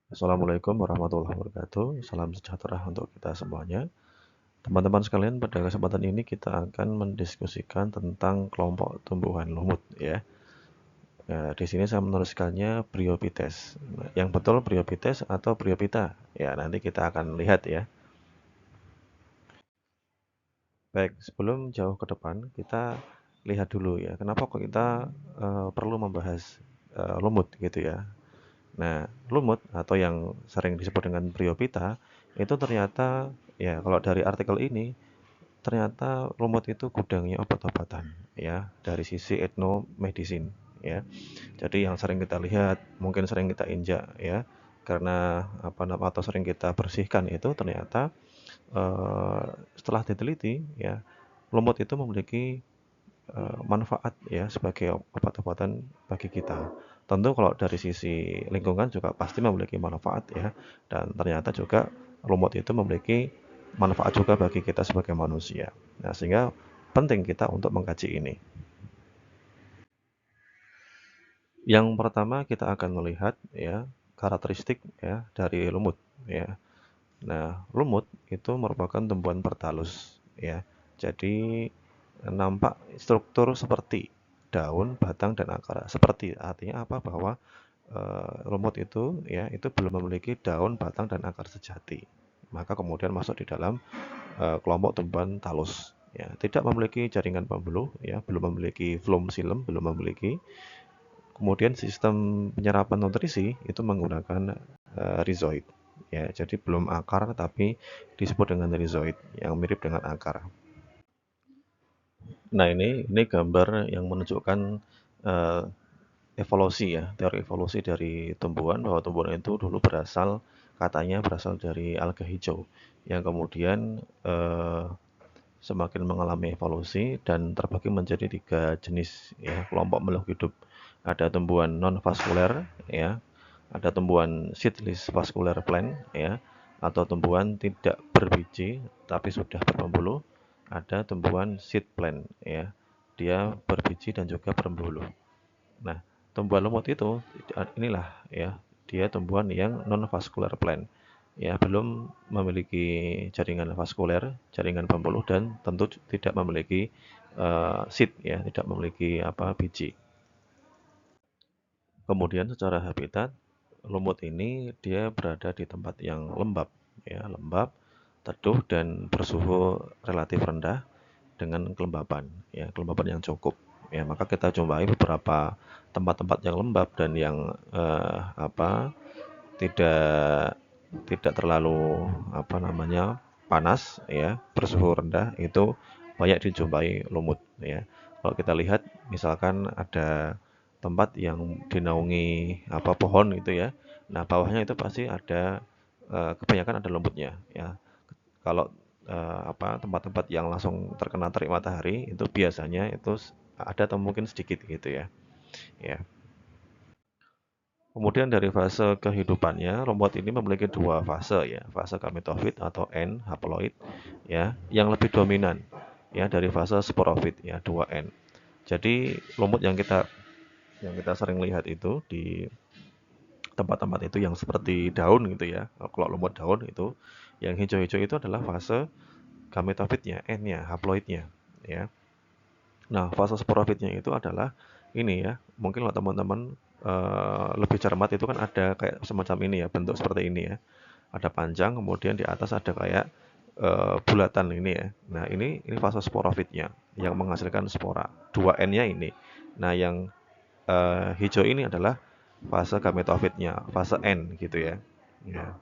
Assalamualaikum warahmatullahi wabarakatuh. Salam sejahtera untuk kita semuanya. Teman-teman sekalian, pada kesempatan ini kita akan mendiskusikan tentang kelompok tumbuhan lumut ya. Di sini saya menuliskannya Bryophytes. Yang betul Bryophytes atau Bryophyta? Ya, nanti kita akan lihat ya. Baik, sebelum jauh ke depan, kita lihat dulu ya. Kenapa kok kita perlu membahas lumut gitu ya? Nah, lumut atau yang sering disebut dengan Bryophyta itu ternyata ya kalau dari artikel ini ternyata lumut itu gudangnya obat-obatan ya dari sisi etnomedicine ya. Jadi yang sering kita lihat, mungkin sering kita injak ya karena atau sering kita bersihkan itu ternyata eh, setelah diteliti ya lumut itu memiliki manfaat ya sebagai obat-obatan bagi kita. Tentu kalau dari sisi lingkungan juga pasti memiliki manfaat ya, dan ternyata juga lumut itu memiliki manfaat juga bagi kita sebagai manusia. Nah, sehingga penting kita untuk mengkaji ini. Yang pertama kita akan melihat ya karakteristik ya dari lumut ya. Nah, lumut itu merupakan tumbuhan bertalus ya. Jadi nampak struktur seperti daun, batang, dan akar. Seperti artinya apa? Bahwa lumut itu ya itu belum memiliki daun, batang, dan akar sejati. Maka kemudian masuk di dalam kelompok tumbuhan talus. Ya, tidak memiliki jaringan pembuluh, ya, belum memiliki phloem xilem, belum memiliki. Kemudian sistem penyerapan nutrisi itu menggunakan rhizoid. Ya, jadi belum akar tapi disebut dengan rhizoid yang mirip dengan akar. Nah, ini gambar yang menunjukkan eh, evolusi ya, teori evolusi dari tumbuhan bahwa tumbuhan itu dulu katanya berasal dari alga hijau yang kemudian semakin mengalami evolusi dan terbagi menjadi 3 jenis ya, kelompok makhluk hidup. Ada tumbuhan non-vaskuler ya, ada tumbuhan seedless vascular plant ya, atau tumbuhan tidak berbiji tapi sudah berpembuluh. Ada tumbuhan seed plant ya, dia berbiji dan juga berpembuluh. Nah, tumbuhan lumut itu inilah ya, dia tumbuhan yang non-vascular plant. Ya, belum memiliki jaringan vaskuler, jaringan pembuluh dan tentu tidak memiliki seed ya, tidak memiliki biji. Kemudian secara habitat, lumut ini dia berada di tempat yang lembab ya, lembab, teduh dan bersuhu relatif rendah dengan kelembapan ya, kelembapan yang cukup. Ya, maka kita jumpai beberapa tempat-tempat yang lembab dan yang tidak tidak terlalu panas ya, bersuhu rendah itu banyak dijumpai lumut ya. Kalau kita lihat misalkan ada tempat yang dinaungi pohon gitu ya. Nah, bawahnya itu pasti ada kebanyakan ada lumutnya ya. Kalau tempat-tempat yang langsung terkena terik matahari itu biasanya itu ada atau mungkin sedikit gitu ya. Ya. Kemudian dari fase kehidupannya, lumut ini memiliki 2 fase ya, fase gametofit atau N haploid ya, yang lebih dominan ya dari fase sporofit ya 2N. Jadi lumut yang kita sering lihat itu di tempat-tempat itu yang seperti daun gitu ya. Kalau lumut daun itu yang hijau-hijau itu adalah fase gametofitnya, N-nya, haploidnya ya. Nah, fase sporofitnya itu adalah ini ya, mungkin kalau teman-teman lebih cermat itu kan ada kayak semacam ini ya, bentuk seperti ini ya. Ada panjang, kemudian di atas ada kayak bulatan ini ya. Nah, ini fase sporofitnya yang menghasilkan spora. 2N-nya ini. Nah, yang hijau ini adalah fase gametofitnya, fase N gitu ya. Ya.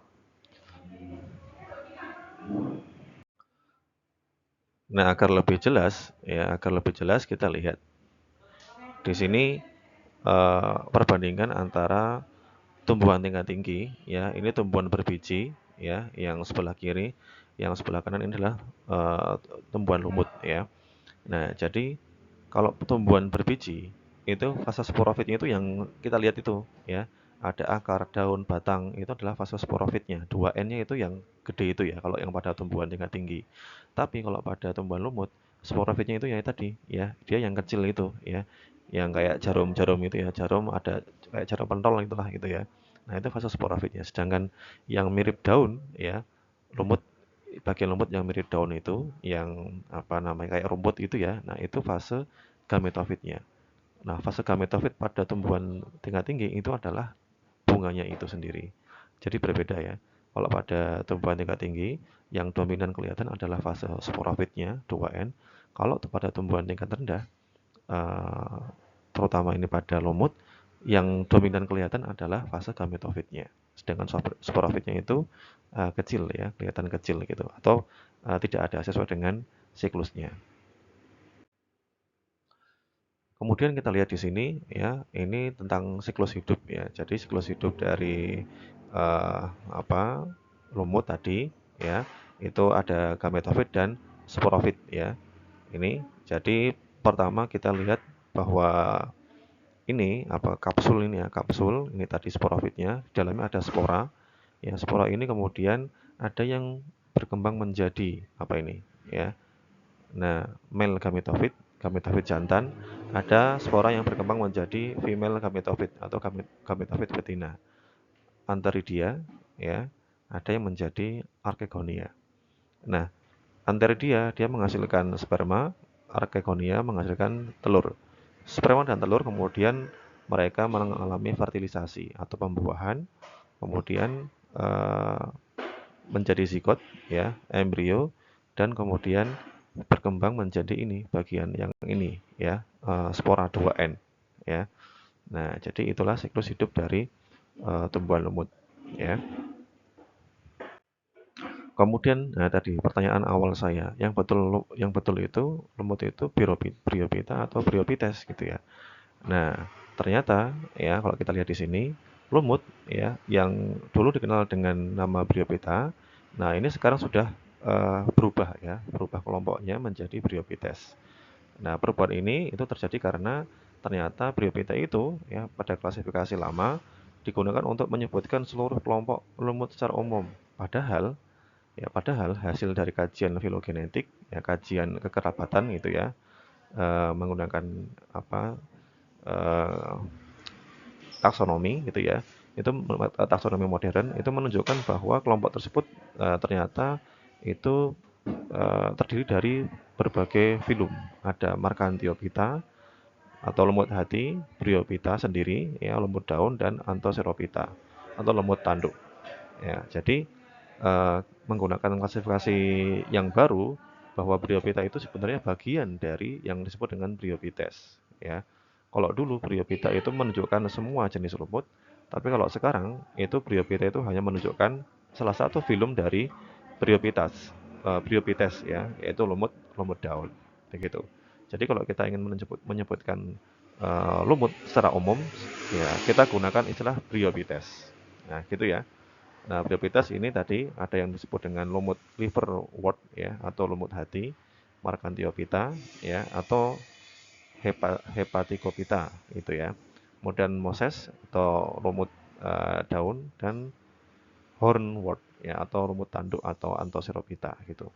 Nah, agar lebih jelas kita lihat di sini perbandingan antara tumbuhan tingkat tinggi ya, ini tumbuhan berbiji ya, yang sebelah kiri, yang sebelah kanan ini adalah eh, tumbuhan lumut ya. Nah, jadi kalau tumbuhan berbiji itu fase sporofitnya itu yang kita lihat itu ya. Ada akar, daun, batang itu adalah fase sporofitnya. 2N-nya itu yang gede itu ya kalau yang pada tumbuhan tingkat tinggi. Tapi kalau pada tumbuhan lumut, sporofitnya itu yang tadi ya, dia yang kecil itu ya. Yang kayak jarum-jarum itu ya, jarum ada kayak jarum pentol itulah gitu ya. Nah, itu fase sporofitnya. Sedangkan yang mirip daun ya, lumut bagian lumut yang mirip daun itu yang apa namanya kayak rumput gitu ya. Nah, itu fase gametofitnya. Nah, fase gametofit pada tumbuhan tingkat tinggi itu adalah bunganya itu sendiri. Jadi berbeda ya. Kalau pada tumbuhan tingkat tinggi, yang dominan kelihatan adalah fase sporofitnya 2N. Kalau pada tumbuhan tingkat rendah, eh, terutama ini pada lumut, yang dominan kelihatan adalah fase gametofitnya. Sedangkan sporofitnya itu kecil ya, kelihatan kecil gitu, atau tidak ada sesuai dengan siklusnya. Kemudian kita lihat di sini ya, ini tentang siklus hidup ya. Jadi siklus hidup dari apa lumut tadi ya, itu ada gametofit dan sporofit ya. Ini jadi pertama kita lihat bahwa ini apa kapsul ini ya, kapsul ini tadi sporofitnya, di dalamnya ada spora. Ya, spora ini kemudian ada yang berkembang menjadi apa ini ya. Nah, male gametofit, gametofit jantan, ada spora yang berkembang menjadi female gametofit atau gametofit betina. Antheridia ya, ada yang menjadi archegonia. Nah, Antheridia dia menghasilkan sperma, archegonia menghasilkan telur. Sperma dan telur kemudian mereka mengalami fertilisasi atau pembuahan, kemudian menjadi zigot ya, embrio, dan kemudian berkembang menjadi ini bagian yang ini ya, spora 2N ya. Nah, jadi itulah siklus hidup dari tumbuhan lumut ya. Kemudian nah tadi pertanyaan awal saya, yang betul itu lumut itu bryophyta atau bryophytes gitu ya. Nah, ternyata ya kalau kita lihat di sini lumut ya yang dulu dikenal dengan nama bryophyta, nah ini sekarang sudah berubah ya, berubah kelompoknya menjadi bryophytes. Nah, perubahan ini itu terjadi karena ternyata bryophyta itu ya pada klasifikasi lama digunakan untuk menyebutkan seluruh kelompok lumut secara umum. Padahal hasil dari kajian filogenetik, ya kajian kekerabatan gitu ya, menggunakan apa eh, taksonomi gitu ya, itu taksonomi modern itu menunjukkan bahwa kelompok tersebut ternyata itu terdiri dari berbagai filum. Ada Markanthiophyta atau lumut hati, Bryophyta sendiri, ya lumut daun dan Anthocerophyta atau lumut tanduk. Ya, jadi menggunakan klasifikasi yang baru bahwa Bryophyta itu sebenarnya bagian dari yang disebut dengan Bryophytes. Ya, kalau dulu Bryophyta itu menunjukkan semua jenis lumut, tapi kalau sekarang itu Bryophyta itu hanya menunjukkan salah satu filum dari Bryophytes, Bryophytes ya, yaitu lumut lumut daun. Begitu. Jadi kalau kita ingin menyebutkan lumut secara umum, ya kita gunakan istilah Bryophytes. Nah, gitu ya. Nah, prioritas ini tadi ada yang disebut dengan lumut liverwort ya atau lumut hati, Markanthiophyta ya atau Hepaticophyta itu ya. Kemudian Moses atau lumut daun dan hornwort ya atau lumut tanduk atau Anthocerophyta gitu.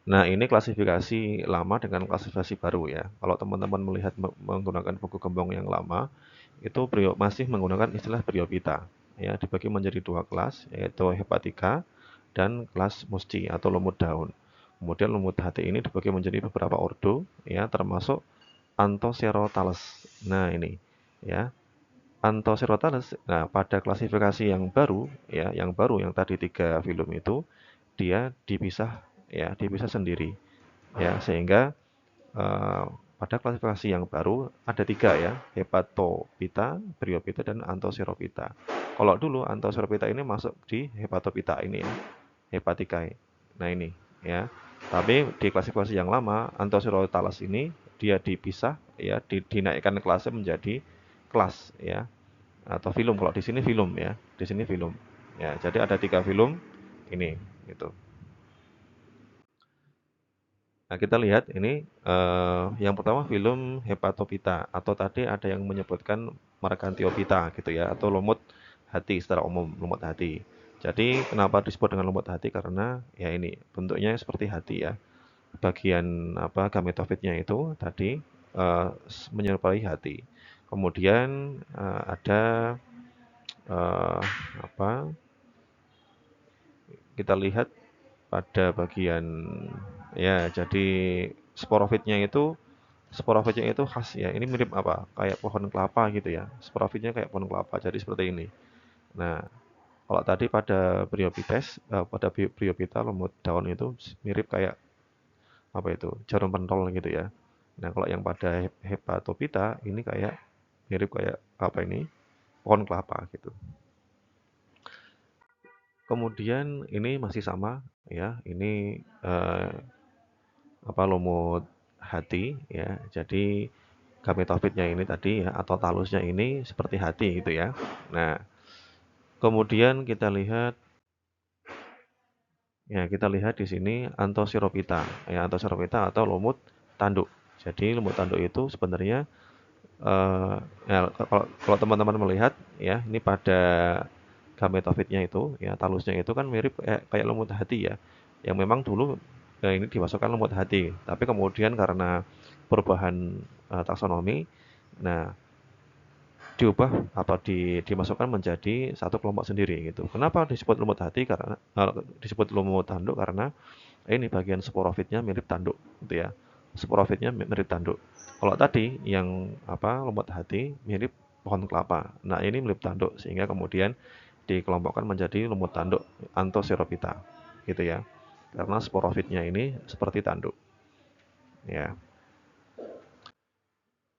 Nah, ini klasifikasi lama dengan klasifikasi baru ya. Kalau teman-teman melihat menggunakan buku gembong yang lama, itu masih menggunakan istilah Bryophyta. Ya, dibagi menjadi dua kelas, yaitu Hepatica dan kelas Musci atau lumut daun. Kemudian lumut hati ini dibagi menjadi beberapa ordo, ya, termasuk Anthocerotales. Nah, ini ya. Anthocerotales. Nah, pada klasifikasi yang baru, ya, yang tadi 3 filum itu, dia dipisah ya, dipisah sendiri ya, sehingga pada klasifikasi yang baru ada 3 ya, Hepatophyta, Bryophyta, dan Anthocerophyta. Kalau dulu Anthocerophyta ini masuk di Hepatophyta ini ya, Hepaticae. Nah ini ya. Tapi di klasifikasi yang lama, Anthocerotales ini dia dipisah ya, dinaikkan kelasnya menjadi kelas ya atau filum. Kalau di sini filum ya, di sini filum. Ya, jadi ada 3 filum ini gitu. Nah, kita lihat ini yang pertama film Hepatophyta atau tadi ada yang menyebutkan Markanthiophyta gitu ya atau lumut hati secara umum, lumut hati. Jadi kenapa disebut dengan lumut hati? Karena ya ini bentuknya seperti hati ya. Bagian apa gametofitnya itu tadi menyerupai hati. Kemudian ada apa? Kita lihat pada bagian ya, jadi sporofitnya itu khas ya. Ini mirip apa? Kayak pohon kelapa gitu ya. Sporofitnya kayak pohon kelapa. Jadi seperti ini. Nah, kalau tadi pada Bryophyta lumut daun itu mirip kayak apa itu? Jarum pentol gitu ya. Nah, kalau yang pada Hepatophyta ini kayak mirip kayak apa ini? Pohon kelapa gitu. Kemudian ini masih sama ya. Ini apa lumut hati ya. Jadi gametofitnya ini tadi ya atau talusnya ini seperti hati gitu ya. Nah, kemudian kita lihat di sini Anthocerophyta ya, Anthocerophyta atau lumut tanduk. Jadi lumut tanduk itu sebenarnya ya kalau teman-teman melihat ya, ini pada gametofitnya itu ya, talusnya itu kan mirip kayak lumut hati ya. Yang memang dulu ini dimasukkan lumut hati, tapi kemudian karena perubahan taksonomi, nah diubah atau dimasukkan menjadi satu kelompok sendiri gitu. Kenapa disebut lumut hati? Karena disebut lumut tanduk karena ini bagian sporofitnya mirip tanduk gitu ya. Sporofitnya mirip tanduk. Kalau tadi yang apa lumut hati mirip pohon kelapa. Nah, ini mirip tanduk sehingga kemudian dikelompokkan menjadi lumut tanduk Anthocerophyta gitu ya. Karena sporofitnya ini seperti tanduk ya.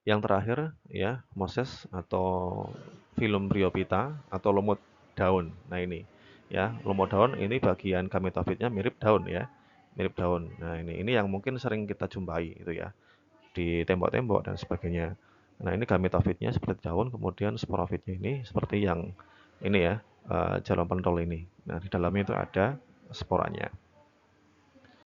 Yang terakhir ya, Moses atau Phylum Bryophyta atau lumut daun. Nah, ini ya, lumut daun ini bagian gametofitnya mirip daun ya. Mirip daun. Nah, ini yang mungkin sering kita jumpai itu ya di tembok-tembok dan sebagainya. Nah, ini gametofitnya seperti daun, kemudian sporofitnya ini seperti yang ini ya, jarum pentol ini. Nah, di dalamnya itu ada sporanya.